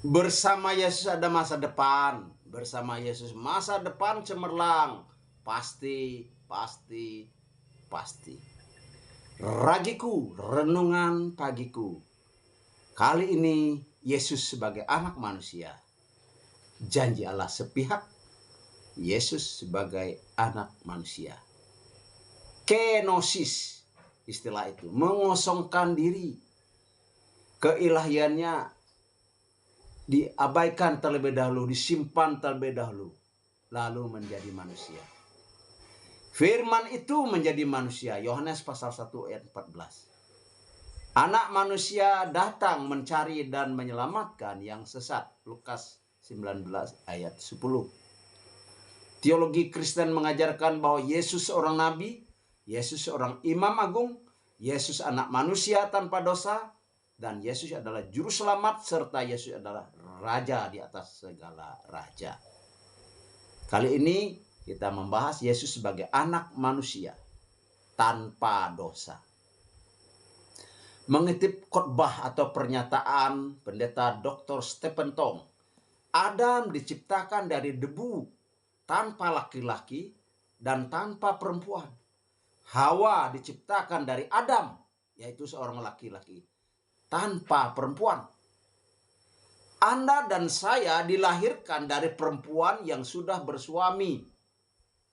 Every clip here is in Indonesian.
Bersama Yesus ada masa depan. Bersama Yesus masa depan cemerlang. Pasti, pasti, pasti. Ragiku, renungan pagiku. Kali ini Yesus sebagai anak manusia. Janji Allah sepihak. Yesus sebagai anak manusia. Kenosis, istilah itu. Mengosongkan diri. Keilahiannya diabaikan terlebih dahulu, disimpan terlebih dahulu, lalu menjadi manusia. Firman itu menjadi manusia. Yohanes pasal 1 ayat 14. Anak manusia datang mencari dan menyelamatkan yang sesat. Lukas 19 ayat 10. Teologi Kristen mengajarkan bahwa Yesus seorang nabi, Yesus seorang imam agung, Yesus anak manusia tanpa dosa, dan Yesus adalah juru selamat, serta Yesus adalah raja di atas segala raja. Kali ini kita membahas Yesus sebagai anak manusia tanpa dosa. Mengutip khotbah atau pernyataan pendeta Dr. Stephen Tong, Adam diciptakan dari debu tanpa laki-laki dan tanpa perempuan. Hawa diciptakan dari Adam, yaitu seorang laki-laki, tanpa perempuan. Anda dan saya dilahirkan dari perempuan yang sudah bersuami.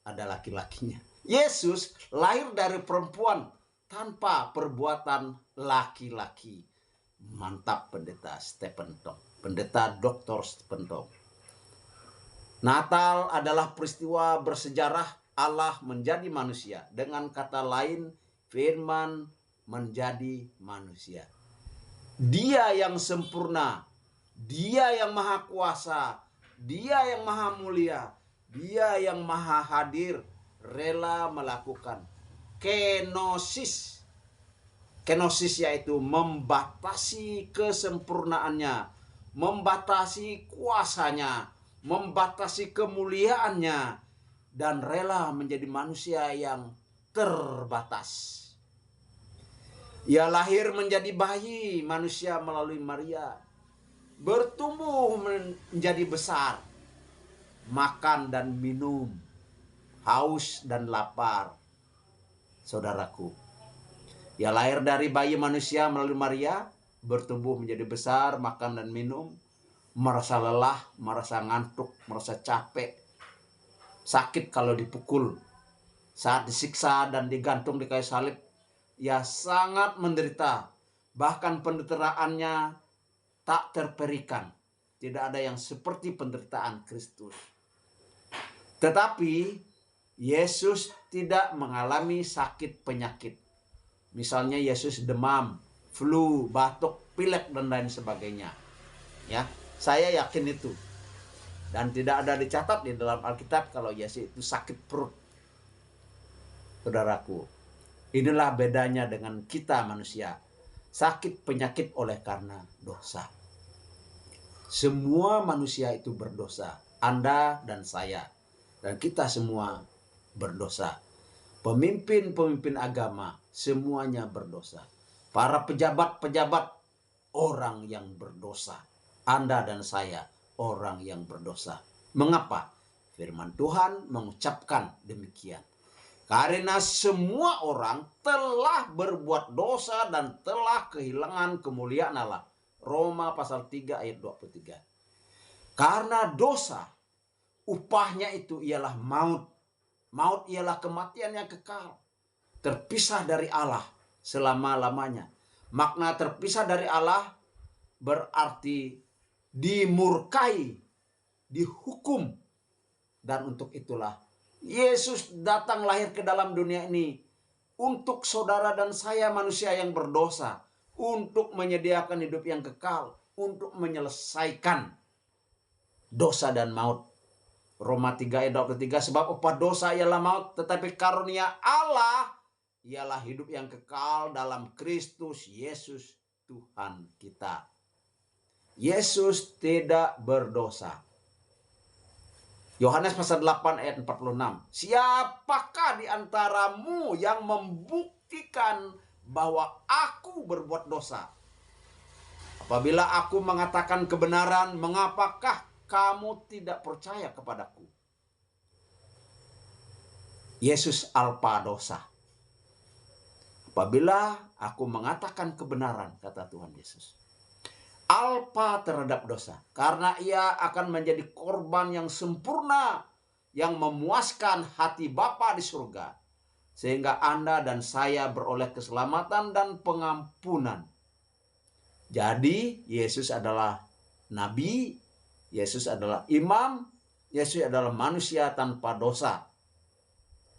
Ada laki-lakinya. Yesus lahir dari perempuan tanpa perbuatan laki-laki. Mantap pendeta Stephen Tong. Pendeta Dr. Stephen Tong. Natal adalah peristiwa bersejarah Allah menjadi manusia. Dengan kata lain, firman menjadi manusia. Dia yang sempurna, dia yang maha kuasa, dia yang maha mulia, dia yang maha hadir, rela melakukan kenosis. Kenosis yaitu membatasi kesempurnaannya, membatasi kuasanya, membatasi kemuliaannya, dan rela menjadi manusia yang terbatas. Ia lahir menjadi bayi manusia melalui Maria, bertumbuh menjadi besar, makan dan minum, haus dan lapar. Saudaraku, ia lahir dari bayi manusia melalui Maria, bertumbuh menjadi besar, makan dan minum, merasa lelah, merasa ngantuk, merasa capek, sakit kalau dipukul, saat disiksa dan digantung di kayu salib. Ia sangat menderita, bahkan penderitaannya tak terperikan. Tidak ada yang seperti penderitaan Kristus. Tetapi Yesus tidak mengalami sakit penyakit. Misalnya Yesus demam, flu, batuk, pilek, dan lain sebagainya. Ya, saya yakin itu. Dan tidak ada dicatat di dalam Alkitab kalau Yesus itu sakit perut. Saudaraku, inilah bedanya dengan kita manusia. Sakit penyakit oleh karena dosa. Semua manusia itu berdosa. Anda dan saya. Dan kita semua berdosa. Pemimpin-pemimpin agama semuanya berdosa. Para pejabat-pejabat orang yang berdosa. Anda dan saya orang yang berdosa. Mengapa? Firman Tuhan mengucapkan demikian. Karena semua orang telah berbuat dosa dan telah kehilangan kemuliaan Allah. Roma pasal 3 ayat 23. Karena dosa, upahnya itu ialah maut. Maut ialah kematian yang kekal. Terpisah dari Allah selama-lamanya. Makna terpisah dari Allah berarti dimurkai, dihukum. Dan untuk itulah Yesus datang lahir ke dalam dunia ini untuk saudara dan saya manusia yang berdosa, untuk menyediakan hidup yang kekal, untuk menyelesaikan dosa dan maut. Roma 3 ayat 23, sebab upah dosa ialah maut, tetapi karunia Allah ialah hidup yang kekal dalam Kristus Yesus Tuhan kita. Yesus tidak berdosa. Yohanes pasal 8 ayat 46. Siapakah di antaramu yang membuktikan bahwa aku berbuat dosa? Apabila aku mengatakan kebenaran, mengapakah kamu tidak percaya kepadaku? Yesus alpa dosa. Apabila aku mengatakan kebenaran, kata Tuhan Yesus, alpa terhadap dosa. Karena ia akan menjadi korban yang sempurna, yang memuaskan hati Bapa di surga. Sehingga Anda dan saya beroleh keselamatan dan pengampunan. Jadi Yesus adalah nabi, Yesus adalah imam, Yesus adalah manusia tanpa dosa.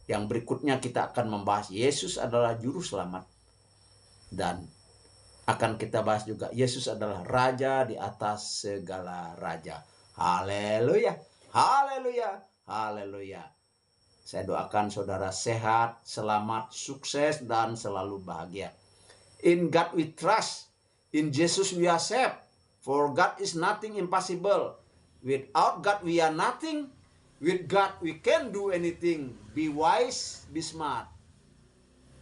Yang berikutnya kita akan membahas Yesus adalah juru selamat. Dan akan kita bahas juga Yesus adalah raja di atas segala raja. Haleluya, haleluya, haleluya. Saya doakan saudara sehat, selamat, sukses, dan selalu bahagia. In God we trust, in Jesus we are saved. For God is nothing impossible. Without God we are nothing. With God we can do anything. Be wise, be smart.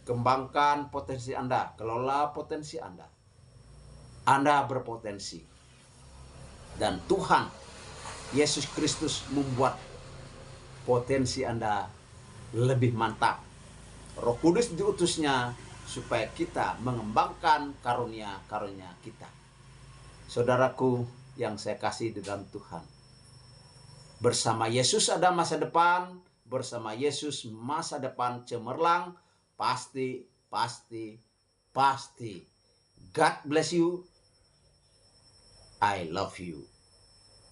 Kembangkan potensi Anda, kelola potensi Anda. Anda berpotensi. Dan Tuhan Yesus Kristus membuat potensi Anda lebih mantap. Roh Kudus diutusnya supaya kita mengembangkan karunia-karunia kita. Saudaraku yang saya kasih di dalam Tuhan, bersama Yesus ada masa depan, bersama Yesus masa depan cemerlang, pasti. God bless you. I love you.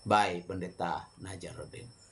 Bye, Pendeta Najarudin.